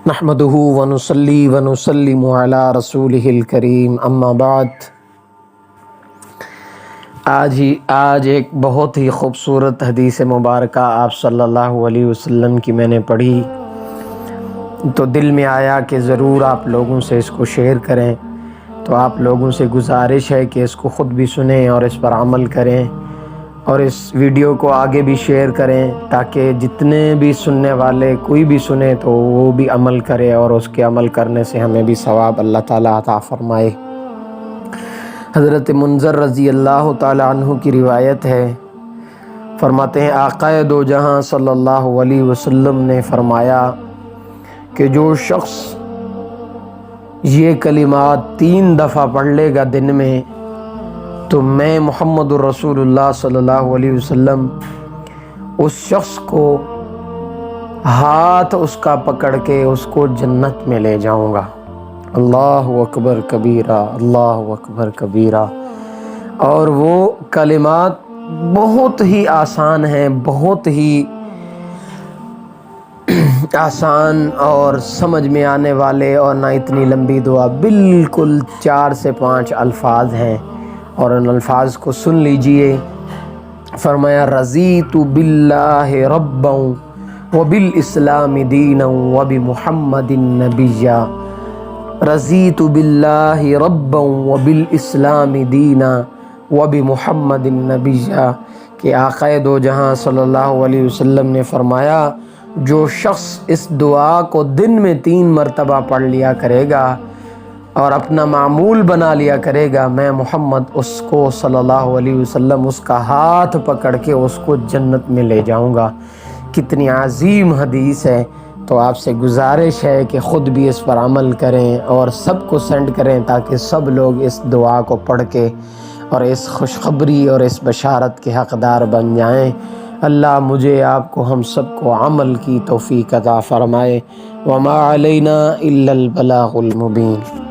نحمدہ ونصلی ونسلم علی رسولہ الکریم اما بعد۔ آج ایک بہت ہی خوبصورت حدیث مبارکہ آپ صلی اللہ علیہ وسلم کی میں نے پڑھی تو دل میں آیا کہ ضرور آپ لوگوں سے اس کو شیئر کریں۔ تو آپ لوگوں سے گزارش ہے کہ اس کو خود بھی سنیں اور اس پر عمل کریں اور اس ویڈیو کو آگے بھی شیئر کریں تاکہ جتنے بھی سننے والے کوئی بھی سنے تو وہ بھی عمل کرے اور اس کے عمل کرنے سے ہمیں بھی ثواب اللہ تعالیٰ عطا فرمائے۔ حضرت منذر رضی اللہ تعالیٰ عنہ کی روایت ہے، فرماتے ہیں آقا دو جہاں صلی اللہ علیہ وسلم نے فرمایا کہ جو شخص یہ کلمات 3 دفعہ پڑھ لے گا دن میں تو میں محمد الرسول اللہ صلی اللہ علیہ وسلم اس شخص کو ہاتھ اس کا پکڑ کے اس کو جنت میں لے جاؤں گا۔ اللہ اکبر کبیرہ، اللہ اکبر کبیرہ۔ اور وہ کلمات بہت ہی آسان ہیں، بہت ہی آسان اور سمجھ میں آنے والے، اور نہ اتنی لمبی دعا، بالکل 4 سے 5 الفاظ ہیں اور ان الفاظ کو سن لیجئے۔ فرمایا رضیت باللہ ربا وبالاسلام دینا وبمحمد نبیا۔ رضیت باللہ ربا وبالاسلام دینا وبمحمد نبیا، کہ آقا دو جہاں صلی اللہ علیہ وسلم نے فرمایا جو شخص اس دعا کو دن میں 3 مرتبہ پڑھ لیا کرے گا اور اپنا معمول بنا لیا کرے گا، میں محمد اس کو صلی اللہ علیہ وسلم اس کا ہاتھ پکڑ کے اس کو جنت میں لے جاؤں گا۔ کتنی عظیم حدیث ہے۔ تو آپ سے گزارش ہے کہ خود بھی اس پر عمل کریں اور سب کو سینڈ کریں تاکہ سب لوگ اس دعا کو پڑھ کے اور اس خوشخبری اور اس بشارت کے حقدار بن جائیں۔ اللہ مجھے، آپ کو، ہم سب کو عمل کی توفیق عطا فرمائے۔ وما علینا الا البلاغ المبین۔